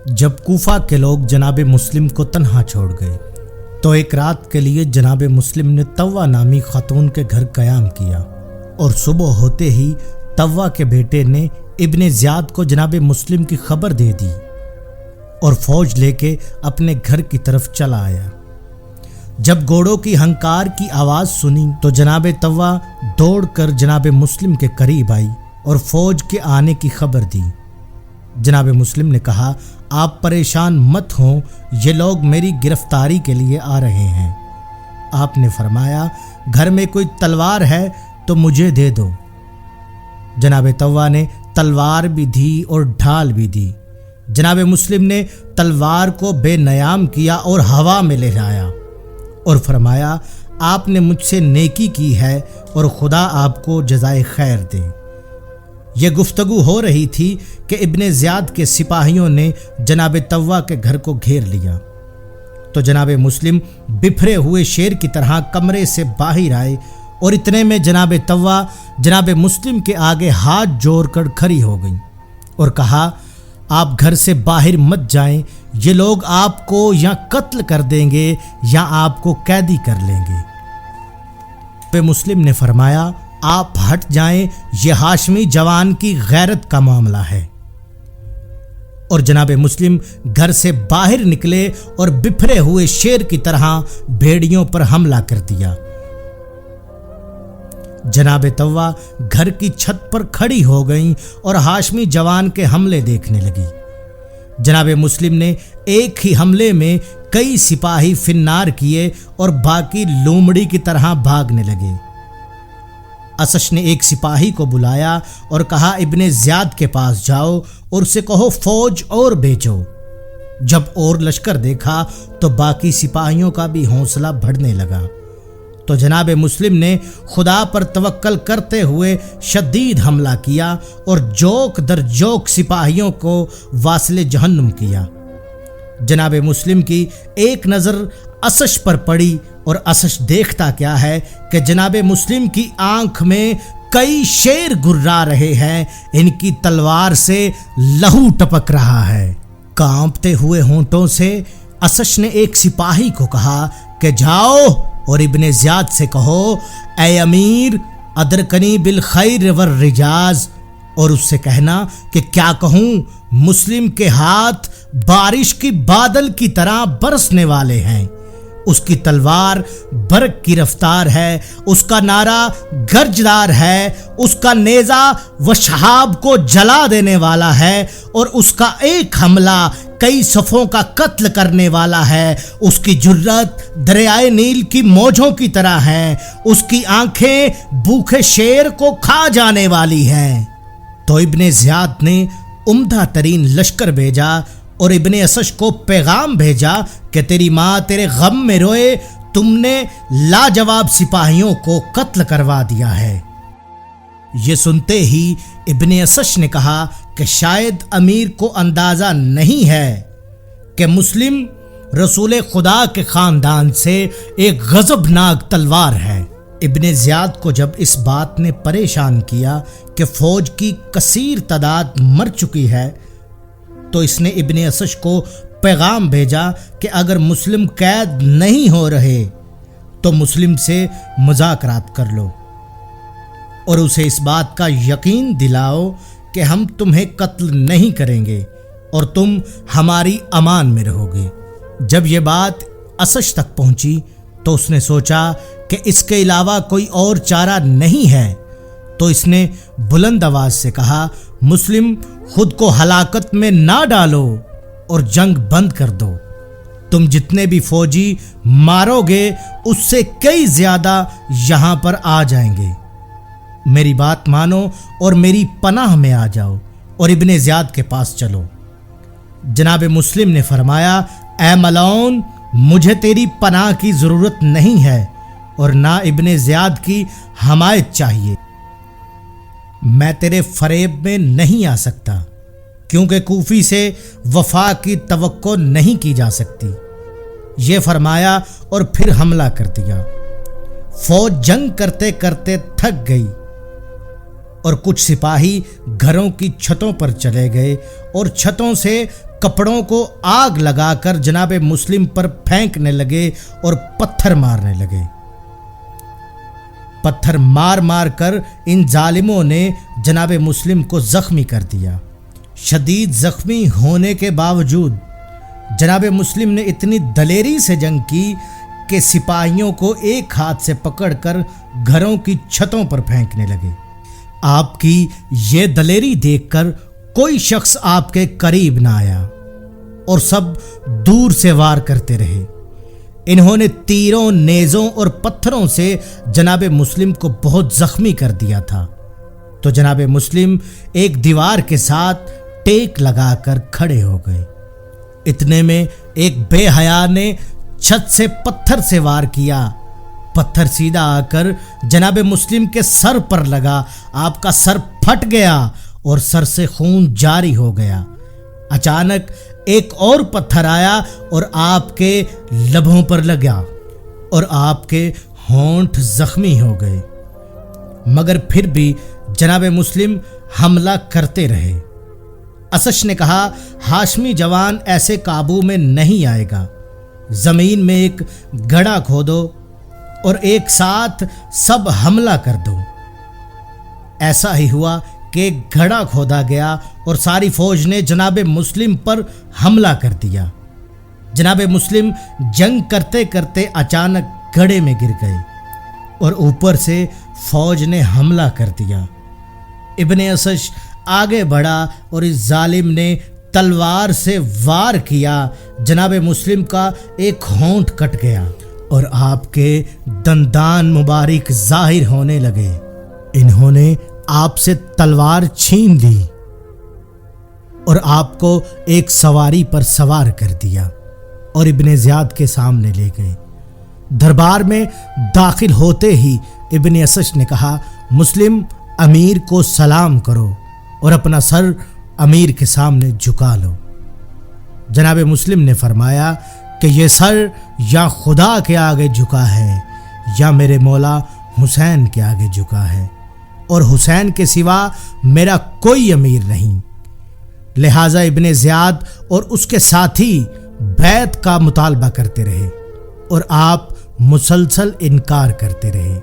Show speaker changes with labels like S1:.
S1: جب کوفہ کے لوگ جناب مسلم کو تنہا چھوڑ گئے تو ایک رات کے لیے جناب مسلم نے طوہ نامی خاتون کے گھر قیام کیا، اور صبح ہوتے ہی طوہ کے بیٹے نے ابن زیاد کو جناب مسلم کی خبر دے دی اور فوج لے کے اپنے گھر کی طرف چلا آیا۔ جب گھوڑوں کی ہنکار کی آواز سنی تو جناب طوہ دوڑ کر جناب مسلم کے قریب آئی اور فوج کے آنے کی خبر دی۔ جناب مسلم نے کہا، آپ پریشان مت ہوں، یہ لوگ میری گرفتاری کے لیے آ رہے ہیں۔ آپ نے فرمایا، گھر میں کوئی تلوار ہے تو مجھے دے دو۔ جناب طوہ نے تلوار بھی دی اور ڈھال بھی دی۔ جناب مسلم نے تلوار کو بے نیام کیا اور ہوا میں لہرایا اور فرمایا، آپ نے مجھ سے نیکی کی ہے اور خدا آپ کو جزائے خیر دے۔ یہ گفتگو ہو رہی تھی کہ ابن زیاد کے سپاہیوں نے جناب طوہ کے گھر کو گھیر لیا تو جناب مسلم بپھرے ہوئے شیر کی طرح کمرے سے باہر آئے، اور اتنے میں جناب طوہ جناب مسلم کے آگے ہاتھ جوڑ کر کھڑی ہو گئی اور کہا، آپ گھر سے باہر مت جائیں، یہ لوگ آپ کو یا قتل کر دیں گے یا آپ کو قیدی کر لیں گے۔ پہ مسلم نے فرمایا، آپ ہٹ جائیں، یہ ہاشمی جوان کی غیرت کا معاملہ ہے۔ اور جناب مسلم گھر سے باہر نکلے اور بپھرے ہوئے شیر کی طرح بھیڑیوں پر حملہ کر دیا۔ جناب طوہ گھر کی چھت پر کھڑی ہو گئیں اور ہاشمی جوان کے حملے دیکھنے لگی۔ جناب مسلم نے ایک ہی حملے میں کئی سپاہی فنار کیے اور باقی لومڑی کی طرح بھاگنے لگے۔ اسش نے ایک سپاہی کو بلایا اور کہا، ابن زیاد کے پاس جاؤ اور اسے کہو فوج اور بھیجو۔ جب اور لشکر دیکھا تو باقی سپاہیوں کا بھی حوصلہ بڑھنے لگا، تو جناب مسلم نے خدا پر توکل کرتے ہوئے شدید حملہ کیا اور جوک در جوک سپاہیوں کو واصل جہنم کیا۔ جناب مسلم کی ایک نظر اسش پر پڑی اور اسش دیکھتا کیا ہے کہ جناب مسلم کی آنکھ میں کئی شیر گررا رہے ہیں، ان کی تلوار سے لہو ٹپک رہا ہے۔ کانپتے ہوئے ہونٹوں سے اسش نے ایک سپاہی کو کہا کہ جاؤ اور ابن زیاد سے کہو، اے امیر، ادرکنی بالخیر والرجاز، اور اس سے کہنا کہ کیا کہوں، مسلم کے ہاتھ بارش کی بادل کی طرح برسنے والے ہیں، اس کی تلوار برق کی رفتار ہے، اس کا نعرہ گرجدار ہے، اس کا نیزہ وشہاب کو جلا دینے والا ہے، اور اس کا ایک حملہ کئی صفوں کا قتل کرنے والا ہے، اس کی جرت دریائے نیل کی موجوں کی طرح ہے، اس کی آنکھیں بھوکے شیر کو کھا جانے والی ہیں۔ تو ابن زیاد نے عمدہ ترین لشکر بھیجا اور ابن اسش کو پیغام بھیجا کہ تیری ماں تیرے غم میں روئے، تم نے لاجواب سپاہیوں کو قتل کروا دیا ہے۔ یہ سنتے ہی ابن اسش نے کہا کہ شاید امیر کو اندازہ نہیں ہے کہ مسلم رسول خدا کے خاندان سے ایک غضبناک تلوار ہے۔ ابن زیاد کو جب اس بات نے پریشان کیا کہ فوج کی کثیر تعداد مر چکی ہے تو اس نے ابن اسش کو پیغام بھیجا کہ اگر مسلم قید نہیں ہو رہے تو مسلم سے مذاکرات کر لو اور اسے اس بات کا یقین دلاؤ کہ ہم تمہیں قتل نہیں کریں گے اور تم ہماری امان میں رہو گے۔ جب یہ بات اسش تک پہنچی تو اس نے سوچا کہ اس کے علاوہ کوئی اور چارہ نہیں ہے، تو اس نے بلند آواز سے کہا، مسلم خود کو ہلاکت میں نہ ڈالو اور جنگ بند کر دو، تم جتنے بھی فوجی مارو گے اس سے کئی زیادہ یہاں پر آ جائیں گے، میری بات مانو اور میری پناہ میں آ جاؤ اور ابن زیاد کے پاس چلو۔ جناب مسلم نے فرمایا، اے ملعون، مجھے تیری پناہ کی ضرورت نہیں ہے اور نہ ابن زیاد کی حمایت چاہیے، میں تیرے فریب میں نہیں آ سکتا کیونکہ کوفی سے وفا کی توقع نہیں کی جا سکتی۔ یہ فرمایا اور پھر حملہ کر دیا۔ فوج جنگ کرتے کرتے تھک گئی اور کچھ سپاہی گھروں کی چھتوں پر چلے گئے اور چھتوں سے کپڑوں کو آگ لگا کر جناب مسلم پر پھینکنے لگے اور پتھر مارنے لگے۔ پتھر مار مار کر ان ظالموں نے جناب مسلم کو زخمی کر دیا۔ شدید زخمی ہونے کے باوجود جناب مسلم نے اتنی دلیری سے جنگ کی کہ سپاہیوں کو ایک ہاتھ سے پکڑ کر گھروں کی چھتوں پر پھینکنے لگے۔ آپ کی یہ دلیری دیکھ کر کوئی شخص آپ کے قریب نہ آیا اور سب دور سے وار کرتے رہے۔ انہوں نے تیروں، نیزوں اور پتھروں سے جناب مسلم کو بہت زخمی کر دیا تھا، تو جناب مسلم ایک دیوار کے ساتھ ٹیک لگا کر کھڑے ہو گئے۔ اتنے میں ایک بے حیا نے چھت سے پتھر سے وار کیا۔ پتھر سیدھا آ کر جناب مسلم کے سر پر لگا۔ آپ کا سر پھٹ گیا اور سر سے خون جاری ہو گیا۔ اچانک ایک اور پتھر آیا اور آپ کے لبوں پر لگا اور آپ کے ہونٹ زخمی ہو گئے، مگر پھر بھی جناب مسلم حملہ کرتے رہے۔ اسش نے کہا، ہاشمی جوان ایسے قابو میں نہیں آئے گا، زمین میں ایک گڑھا کھودو اور ایک ساتھ سب حملہ کر دو۔ ایسا ہی ہوا کہ ایک گڑھا کھودا گیا اور ساری فوج نے جناب مسلم پر حملہ کر دیا۔ جناب مسلم جنگ کرتے کرتے اچانک گڑھے میں گر گئے اور اوپر سے فوج نے حملہ کر دیا۔ ابن اسش آگے بڑھا اور اس ظالم نے تلوار سے وار کیا۔ جناب مسلم کا ایک ہونٹ کٹ گیا اور آپ کے دندان مبارک ظاہر ہونے لگے۔ انہوں نے آپ سے تلوار چھین لی اور آپ کو ایک سواری پر سوار کر دیا اور ابن زیاد کے سامنے لے گئے۔ دربار میں داخل ہوتے ہی ابن اسش نے کہا، مسلم امیر کو سلام کرو اور اپنا سر امیر کے سامنے جھکا لو۔ جناب مسلم نے فرمایا کہ یہ سر یا خدا کے آگے جھکا ہے یا میرے مولا حسین کے آگے جھکا ہے، اور حسین کے سوا میرا کوئی امیر نہیں۔ لہٰذا ابن زیاد اور اس کے ساتھی بیعت کا مطالبہ کرتے رہے اور آپ مسلسل انکار کرتے رہے۔